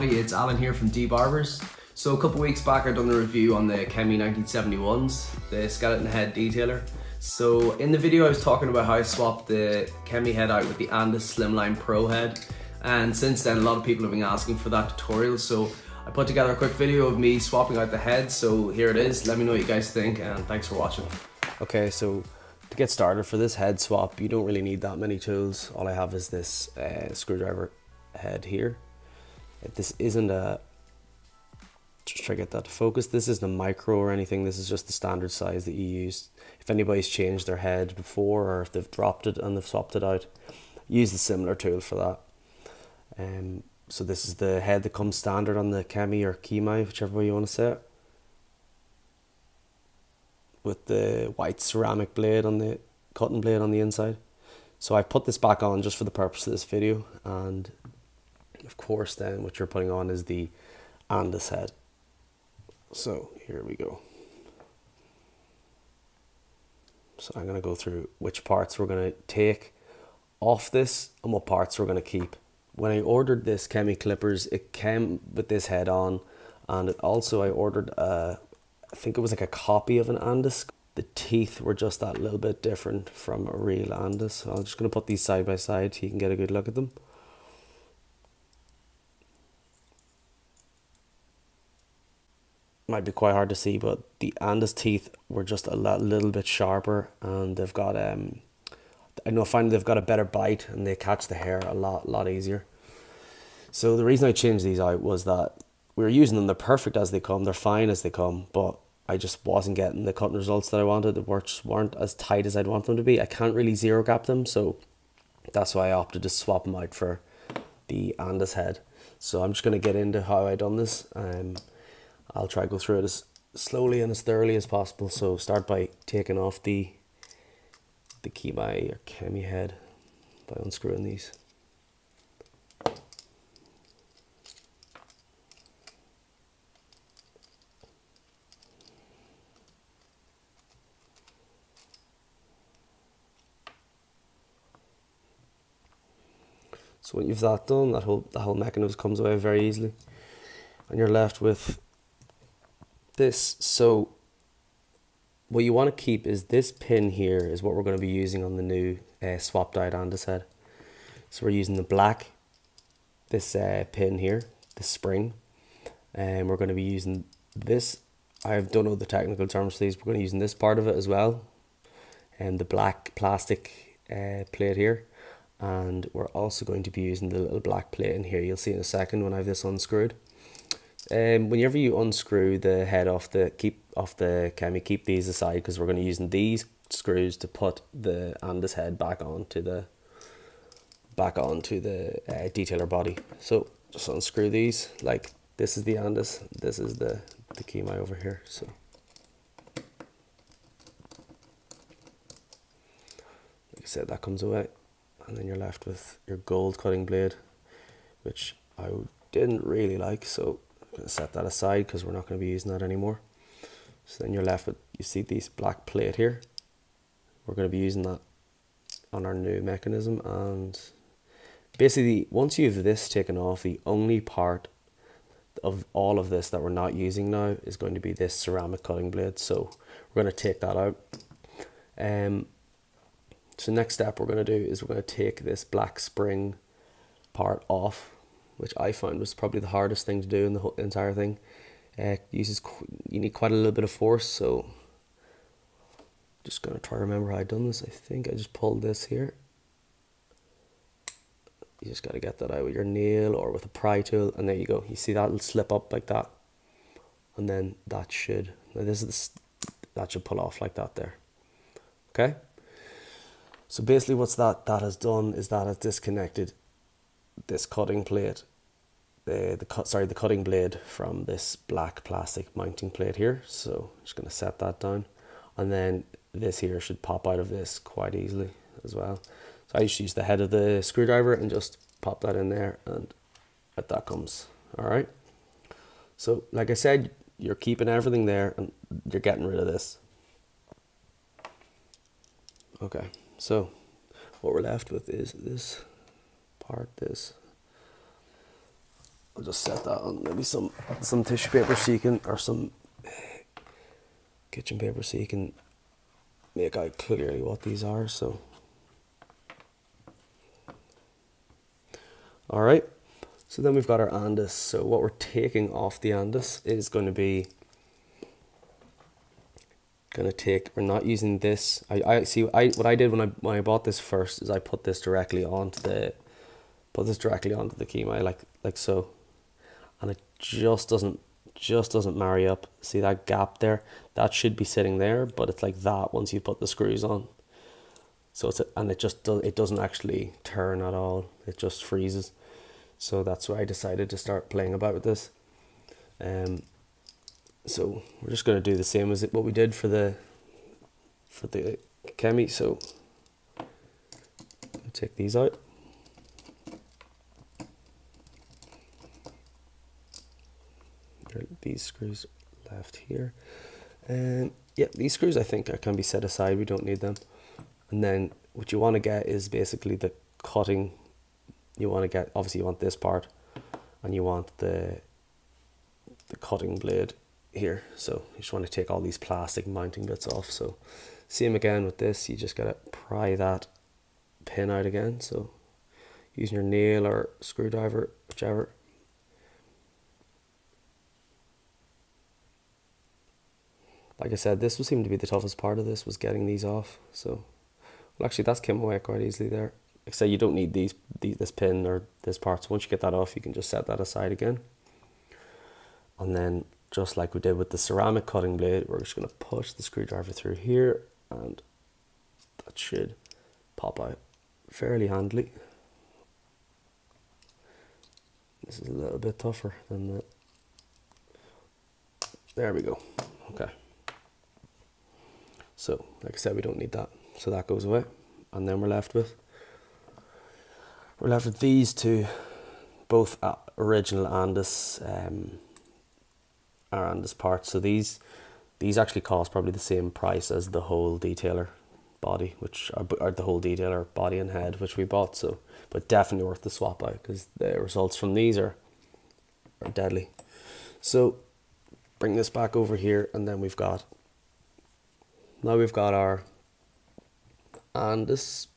everybody, it's Alan here from D Barbers. So a couple weeks back I done a review on the Kemei 1971s, the skeleton head detailer. So in the video I was talking about how I swapped the Kemei head out with the Andis Slimline Pro head, and since then a lot of people have been asking for that tutorial, so I put together a quick video of me swapping out the head. So here it is, let me know what you guys think, and thanks for watching. Okay, so to get started for this head swap, you don't really need that many tools. All I have is this screwdriver head here. This isn't a, just try to get that to focus, this isn't a micro or anything, this is just the standard size that you use. If anybody's changed their head before, or if they've dropped it and they've swapped it out, use the similar tool for that. So this is the head that comes standard on the Kemei or Kemei, whichever way you want to say it, with the white ceramic blade on the cutting blade on the inside. So I put this back on just for the purpose of this video, and of course then what you're putting on is the Andis head. So here we go. So I'm going to go through which parts we're going to take off this and what parts we're going to keep. When I ordered this Kemei clippers, it came with this head on, and it also, I ordered I think it was like a copy of an Andis. The teeth were just that little bit different from a real Andis. So I'm just going to put these side by side so you can get a good look at them. Might be quite hard to see, but the Andis teeth were just a little bit sharper, and they've got I find they've got a better bite and they catch the hair a lot easier. So the reason I changed these out was that we were using them, they're perfect as they come, they're fine as they come, but I just wasn't getting the cutting results that I wanted. They weren't as tight as I'd want them to be. I can't really zero gap them, so that's why I opted to swap them out for the Andis head. So I'm just going to get into how I done this. I'll try to go through it as slowly and as thoroughly as possible. So start by taking off the Kemei or Kemei head by unscrewing these. So when you've that done, the whole mechanism comes away very easily, and you're left with this. So what you want to keep is this pin here is what we're going to be using on the new swapped out Andis head. So we're using the black, this pin here, the spring, and we're going to be using this. I don't know the technical terms for these. We're going to be using this part of it as well, and the black plastic plate here. And we're also going to be using the little black plate in here. You'll see in a second when I have this unscrewed. Whenever you unscrew the head off the Kemei, keep these aside, because we're going to be using these screws to put the Andis head back onto the detailer body. So just unscrew these. Like, this is the Andis, this is the Kemei over here. So like I said, that comes away, and then you're left with your gold cutting blade, which I didn't really like, so I'm going to set that aside because we're not going to be using that anymore. So then you're left with, you see this black plate here, we're going to be using that on our new mechanism. And basically once you have this taken off, the only part of all of this that we're not using now is going to be this ceramic cutting blade, so we're going to take that out. So next step we're going to do is we're going to take this black spring part off, which I found was probably the hardest thing to do in the whole entire thing. You need quite a little bit of force, so just going to try to remember how I done this. I think I just pulled this here. You just got to get that out with your nail or with a pry tool, and there you go. You see that'll slip up like that, and then that should, now this is that should pull off like that there. Okay. So basically what's that has done is that has disconnected this cutting plate, the cutting blade from this black plastic mounting plate here. So I'm just going to set that down, and then this here should pop out of this quite easily as well. So I just use the head of the screwdriver and just pop that in there, and out that comes. Alright, so like I said, you're keeping everything there and you're getting rid of this. Okay, so what we're left with is this part, this. I'll just set that on maybe some tissue paper so you can, or some kitchen paper so you can make out clearly what these are. So, all right. So then we've got our Andis. So what we're taking off the Andis is going to be, we're not using this. I see. What I did when I bought this first is I put this directly onto the Kemei like so, and it just doesn't marry up. See that gap there? That should be sitting there, but it's like that once you put the screws on. So it doesn't actually turn at all. It just freezes. So that's why I decided to start playing about with this. So we're just going to do the same as what we did for the Kemei. So I'll take these out. These screws left here, and yeah, these screws I think can be set aside. We don't need them. And then what you want to get is basically the cutting. You want to get, obviously you want this part, and you want the cutting blade here. So you just want to take all these plastic mounting bits off. So same again with this, you just gotta pry that pin out again. So using your nail or screwdriver, whichever. Like I said, this would seem to be the toughest part of this, was getting these off. So, well, actually that's came away quite easily there. Like I say, you don't need this pin or this part. So once you get that off, you can just set that aside again. And then, just like we did with the ceramic cutting blade, we're just going to push the screwdriver through here, and that should pop out fairly handily. This is a little bit tougher than that. There we go. Okay. So, like I said, we don't need that. So that goes away. And then we're left with these two, both original Andis, our Andis parts. So these actually cost probably the same price as the whole detailer body, which are the whole detailer body and head, which we bought. So, but definitely worth the swap out, because the results from these are deadly. So bring this back over here, and then we've got our Andis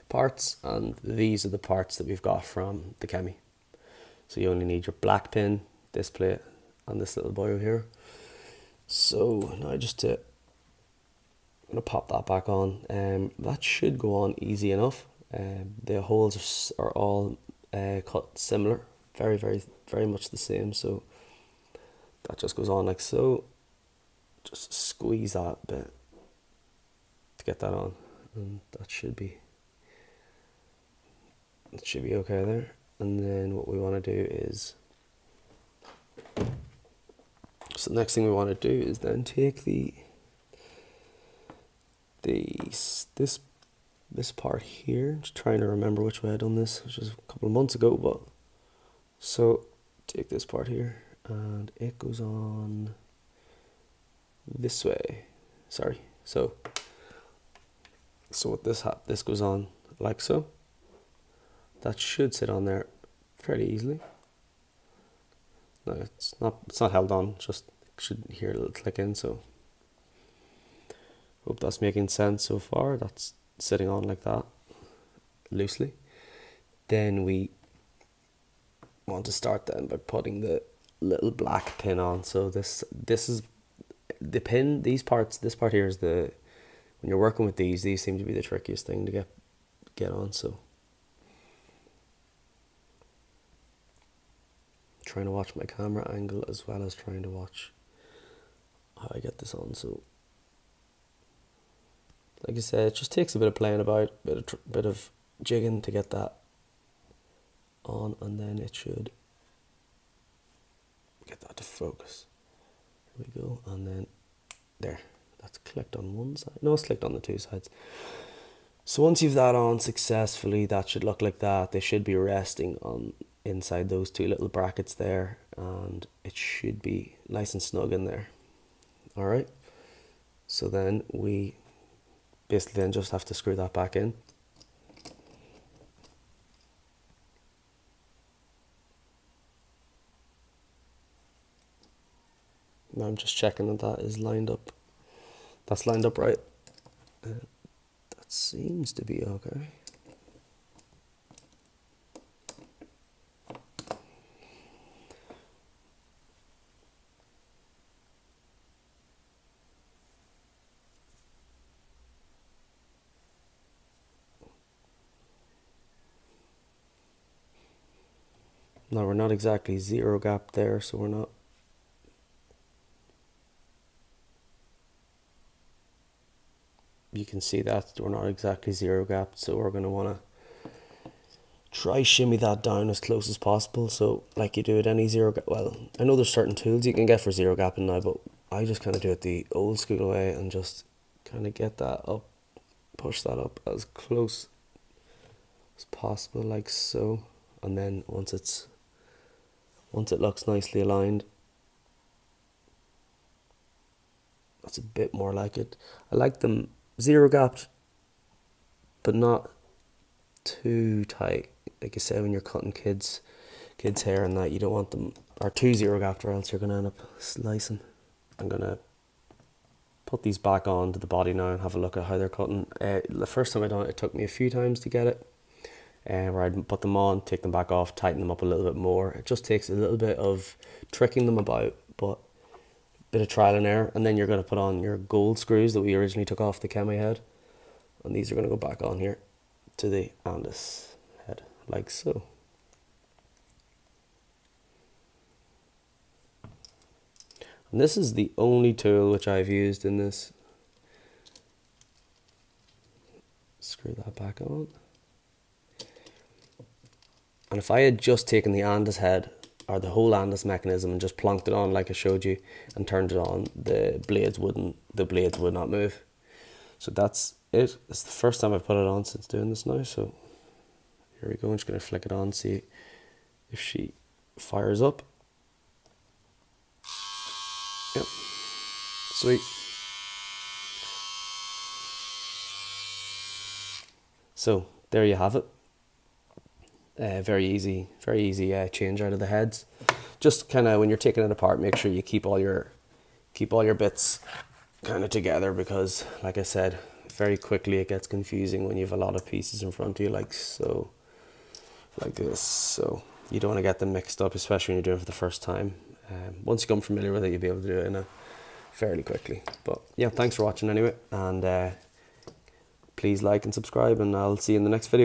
parts, and these are the parts that we've got from the Kemei. So you only need your black pin, this plate, and this little boy over here. So now I'm gonna pop that back on. That should go on easy enough. The holes are all cut similar, very, very, very much the same. So that just goes on like so. Just squeeze that bit to get that on, and that should be okay there. And then what we want to do is, so the next thing we want to do is then take this part here. Just trying to remember which way I done this, which was a couple of months ago. But so take this part here, and it goes on this way. Sorry. So with this goes on like so. That should sit on there fairly easily. No, it's not held on, just should hear a little click in. So hope that's making sense so far. That's sitting on like that loosely. Then we want to start then by putting the little black pin on. So this is the pin. This part here is when you're working with these seem to be the trickiest thing to get on. So trying to watch my camera angle as well as trying to watch how I get this on. So like I said, it just takes a bit of playing about, bit of jigging to get that on, and then it should get that to focus. There we go, and then there, that's clicked on one side. No, it's clicked on the two sides. So once you've that on successfully, that should look like that. They should be resting on inside those two little brackets there, and it should be nice and snug in there. All right, so then we basically then just have to screw that back in. I'm just checking that that is lined up. That's lined up right. That seems to be okay. Now we're not exactly zero gap there, so we're not. You can see that we're not exactly zero gap, so we're going to want to try shimmy that down as close as possible. So like you do at any zero gap, well, I know there's certain tools you can get for zero gapping now, but I just kind of do it the old school way and just kind of get that up, push that up as close as possible, like so. And then once it looks nicely aligned, that's a bit more like it. I like them zero gapped, but not too tight. Like I said, when you're cutting kids hair and that, you don't want them are too zero gapped, or else you're gonna end up slicing. I'm gonna put these back onto the body now and have a look at how they're cutting. The first time I done it, it took me a few times to get it. Where I'd put them on, take them back off, tighten them up a little bit more. It just takes a little bit of tricking them about, but a bit of trial and error. And then you're going to put on your gold screws that we originally took off the Kemei head. And these are going to go back on here to the Andis head, like so. And this is the only tool which I've used in this. Screw that back on. And if I had just taken the Andis head, or the whole Andis mechanism, and just plonked it on like I showed you, and turned it on, the blades would not move. So that's it. It's the first time I've put it on since doing this now. So here we go. I'm just going to flick it on, see if she fires up. Yep. Sweet. So there you have it. Very easy change out of the heads. Just kind of when you're taking it apart, make sure you keep all your bits kind of together, because like I said, very quickly it gets confusing when you have a lot of pieces in front of you, like so, like this. So you don't want to get them mixed up, especially when you're doing it for the first time. Once you become familiar with it, you'll be able to do it fairly quickly. But yeah, thanks for watching anyway, and please like and subscribe, and I'll see you in the next video.